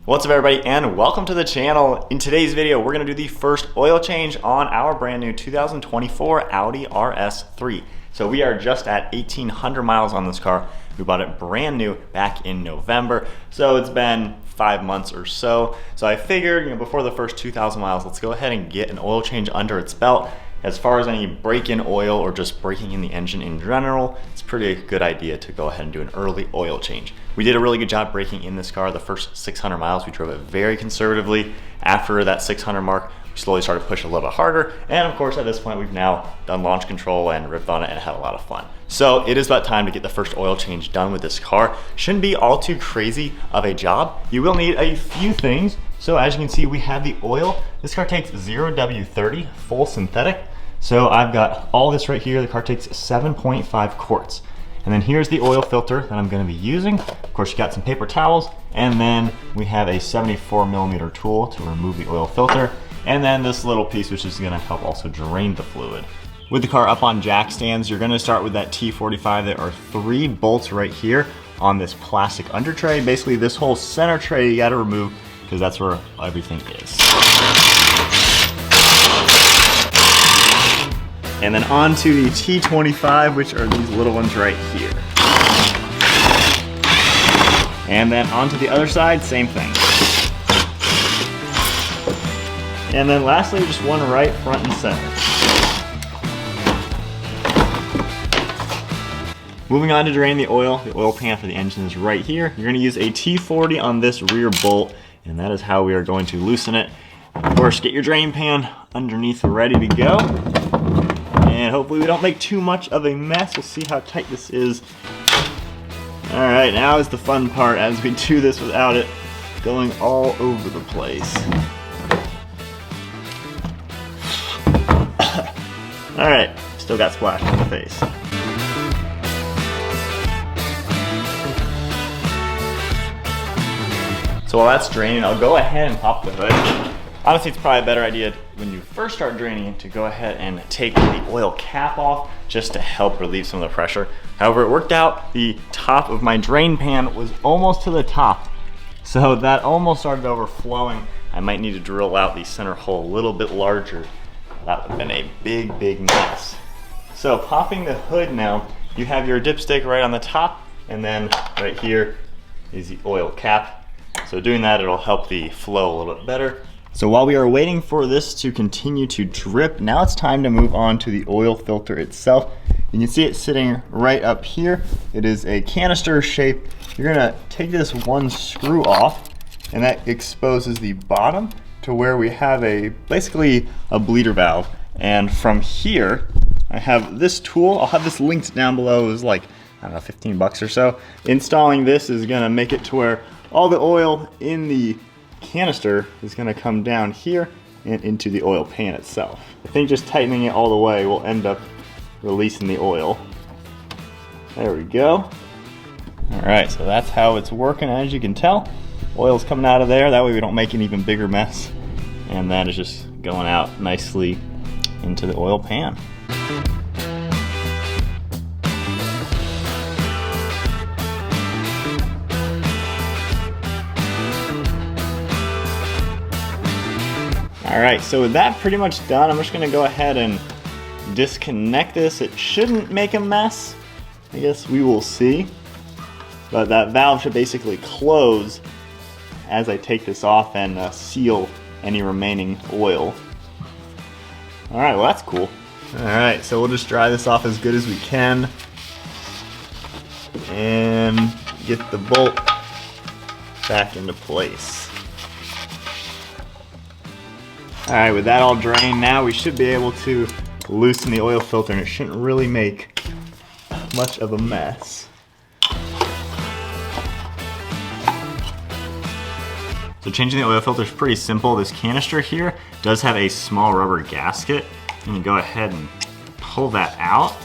What's up everybody and welcome to the channel. In today's video, we're gonna do the first oil change on our brand new 2024 Audi RS3. So we are just at 1,800 miles on this car. We bought it brand new back in November. So it's been 5 months or so. So I figured, before the first 2,000 miles, let's go ahead and get an oil change under its belt. As far as any break-in oil or just breaking in the engine in general, it's a pretty good idea to go ahead and do an early oil change. We did a really good job breaking in this car the first 600 miles. We drove it very conservatively. After that 600 mark, we slowly started pushing a little bit harder. And of course, at this point, we've now done launch control and ripped on it and had a lot of fun. So it is about time to get the first oil change done with this car. Shouldn't be all too crazy of a job. You will need a few things. So as you can see, we have the oil. This car takes 0W30 full synthetic. So I've got all this right here. The car takes 7.5 quarts. And then here's the oil filter that I'm gonna be using. Of course, you got some paper towels, and then we have a 74mm tool to remove the oil filter. And then this little piece, which is gonna help also drain the fluid. With the car up on jack stands, you're gonna start with that T45. There are 3 bolts right here on this plastic under tray. Basically, this whole center tray you gotta remove because that's where everything is. And then onto the T25, which are these little ones right here. And then onto the other side, same thing. And then lastly, just one right front and center. Moving on to drain the oil pan for the engine is right here. You're gonna use a T40 on this rear bolt, and that is how we are going to loosen it. Of course, get your drain pan underneath ready to go. And hopefully we don't make too much of a mess. We'll see how tight this is. All right, now is the fun part as we do this without it going all over the place. All right, still got splashed on the face. So while that's draining, I'll go ahead and pop the hood. Honestly, it's probably a better idea when you first start draining it to go ahead and take the oil cap off just to help relieve some of the pressure. However, it worked out. The top of my drain pan was almost to the top, so that almost started overflowing. I might need to drill out the center hole a little bit larger. That would have been a big, big mess. So popping the hood now, you have your dipstick right on the top, and then right here is the oil cap. So doing that, it'll help the flow a little bit better. So while we are waiting for this to continue to drip, now it's time to move on to the oil filter itself. You can see it sitting right up here. It is a canister shape. You're gonna take this one screw off, and that exposes the bottom to where we have basically a bleeder valve. And from here, I have this tool. I'll have this linked down below. It was like, I don't know, 15 bucks or so. Installing this is gonna make it to where all the oil in the canister is going to come down here and into the oil pan itself. I think just tightening it all the way will end up releasing the oil. There we go. All right, so that's how it's working. As you can tell, oil's coming out of there. That way we don't make an even bigger mess. And that is just going out nicely into the oil pan. All right, so with that pretty much done, I'm just gonna go ahead and disconnect this. It shouldn't make a mess. I guess we will see. But that valve should basically close as I take this off and seal any remaining oil. All right, well that's cool. All right, so we'll just dry this off as good as we can and get the bolt back into place. All right, with that all drained, now we should be able to loosen the oil filter, and it shouldn't really make much of a mess. So changing the oil filter is pretty simple. This canister here does have a small rubber gasket, and you go ahead and pull that out.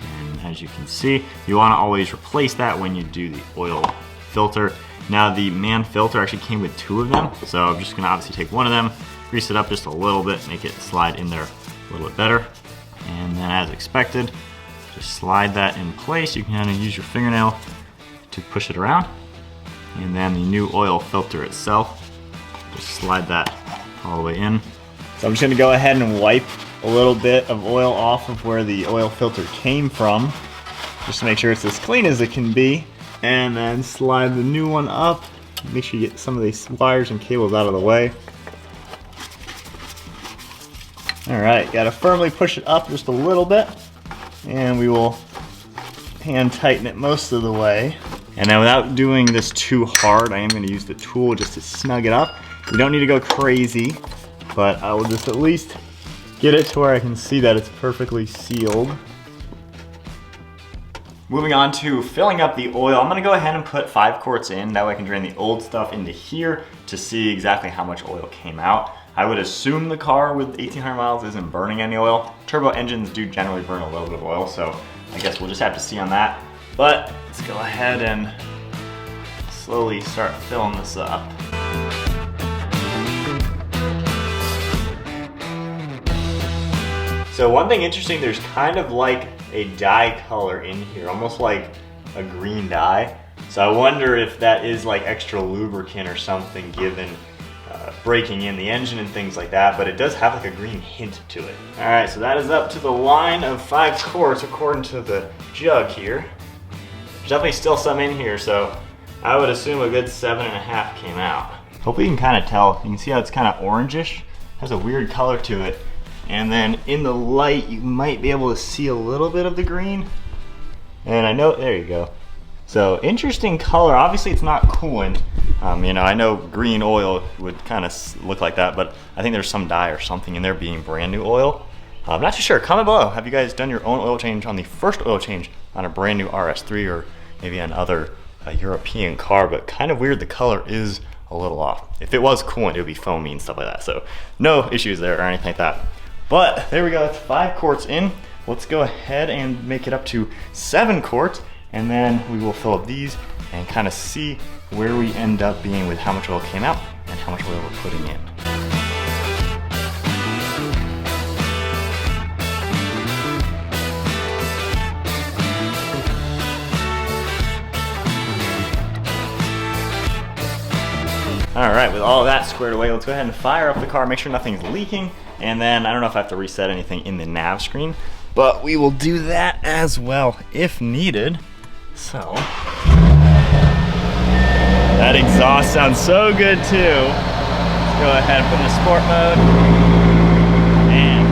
And as you can see, you want to always replace that when you do the oil filter. Now the man filter actually came with 2 of them, so I'm just gonna obviously take one of them, grease it up just a little bit, make it slide in there a little bit better. And then as expected, just slide that in place. You can kind of use your fingernail to push it around. And then the new oil filter itself. Just slide that all the way in. So I'm just gonna go ahead and wipe a little bit of oil off of where the oil filter came from, just to make sure it's as clean as it can be. And then slide the new one up. Make sure you get some of these wires and cables out of the way. All right, gotta firmly push it up just a little bit, and we will hand tighten it most of the way. And then without doing this too hard, I am gonna use the tool just to snug it up. You don't need to go crazy, but I will just at least get it to where I can see that it's perfectly sealed. Moving on to filling up the oil, I'm gonna go ahead and put 5 quarts in. That way I can drain the old stuff into here to see exactly how much oil came out. I would assume the car with 1,800 miles isn't burning any oil. Turbo engines do generally burn a little bit of oil, so I guess we'll just have to see on that. But let's go ahead and slowly start filling this up. So one thing interesting, there's kind of like a dye color in here, almost like a green dye. So I wonder if that is like extra lubricant or something given breaking in the engine and things like that, but it does have like a green hint to it. All right, so that is up to the line of 5 quarts according to the jug here. There's definitely still some in here, so I would assume a good 7.5 came out. Hopefully you can kind of tell. You can see how it's kind of orangish. Has a weird color to it. And then in the light, you might be able to see a little bit of the green. And I know, there you go. So interesting color. Obviously it's not coolant. You know, I know green oil would kind of look like that, but I think there's some dye or something in there being brand new oil. I'm not too sure. Comment below. Have you guys done your own oil change on the first oil change on a brand new RS3 or maybe another European car? But kind of weird, the color is a little off. If it was coolant, it would be foamy and stuff like that. So no issues there or anything like that. But there we go, that's 5 quarts in. Let's go ahead and make it up to 7 quarts, and then we will fill up these and kind of see where we end up being with how much oil came out and how much oil we're putting in. All right, with all of that squared away, let's go ahead and fire up the car, make sure nothing's leaking, and then I don't know if I have to reset anything in the nav screen, but we will do that as well if needed. So, that exhaust sounds so good too. Let's go ahead and put in the sport mode. And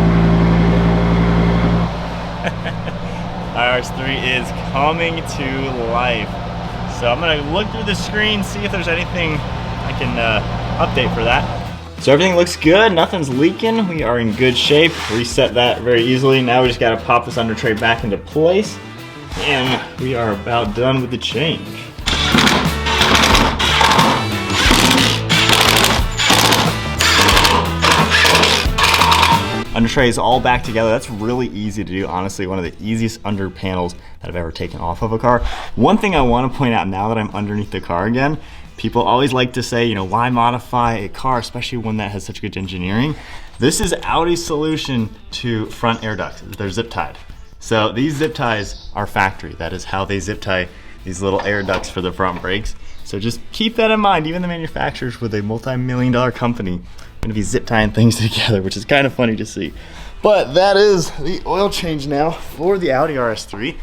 RS3 is coming to life. So I'm gonna look through the screen, see if there's anything I can update for that. So everything looks good, nothing's leaking, we are in good shape. Reset that very easily. Now we just gotta pop this under tray back into place, and we are about done with the change. Under tray is all back together. That's really easy to do, honestly. One of the easiest under panels that I've ever taken off of a car. One thing I want to point out now that I'm underneath the car again, people always like to say, you know, why modify a car, especially one that has such good engineering? This is Audi's solution to front air ducts. They're zip tied. So these zip ties are factory. That is how they zip tie these little air ducts for the front brakes. So just keep that in mind. Even the manufacturers with a multi-million-dollar company are gonna be zip tying things together, which is kind of funny to see. But that is the oil change now for the Audi RS3.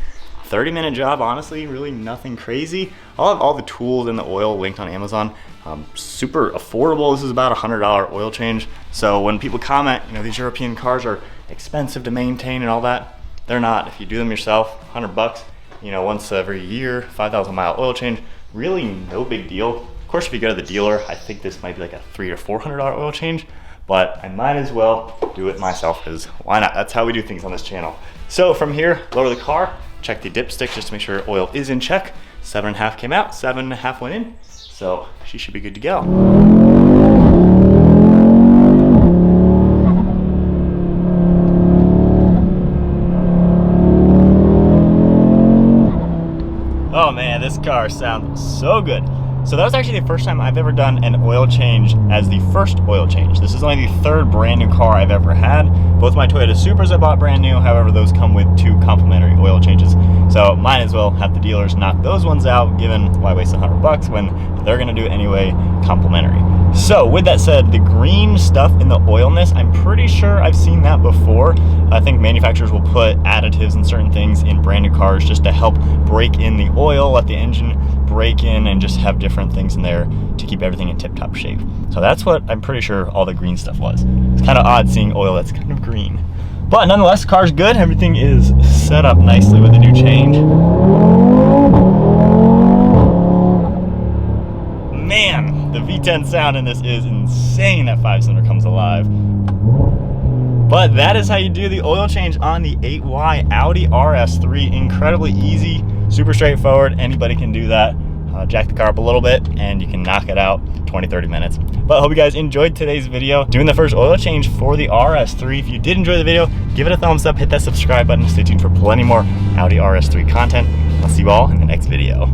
30-minute job, honestly, really nothing crazy. I'll have all the tools and the oil linked on Amazon. Super affordable. This is about a $100 oil change. So when people comment, you know, these European cars are expensive to maintain and all that, they're not. If you do them yourself, 100 bucks, you know, once every year, 5,000 mile oil change, really no big deal. Of course, if you go to the dealer, I think this might be like a $300 or $400 oil change, but I might as well do it myself, because why not? That's how we do things on this channel. So from here, lower the car, check the dipstick just to make sure oil is in check. 7.5 came out, 7.5 went in, so she should be good to go. Oh man, this car sounds so good. So that was actually the first time I've ever done an oil change as the first oil change. This is only the third brand new car I've ever had. Both my Toyota Supras I bought brand new, however those come with 2 complimentary oil changes. So might as well have the dealers knock those ones out, given why waste $100 when they're gonna do it anyway, complimentary. So with that said, the green stuff in the oilness, I'm pretty sure I've seen that before. I think manufacturers will put additives and certain things in brand new cars just to help break in the oil, let the engine break in, and just have different things in there to keep everything in tip-top shape. So that's what I'm pretty sure all the green stuff was. It's kind of odd seeing oil that's kind of green. But nonetheless, the car's good. Everything is set up nicely with the new change. Man, the V10 sound in this is insane. That 5-cylinder comes alive. But that is how you do the oil change on the 8Y Audi RS3. Incredibly easy, super straightforward. Anybody can do that. Jack the car up a little bit and you can knock it out 20-30 minutes. But I hope you guys enjoyed today's video doing the first oil change for the RS3. If you did enjoy the video, give it a thumbs up, hit that subscribe button, stay tuned for plenty more Audi RS3 content. I'll see you all in the next video.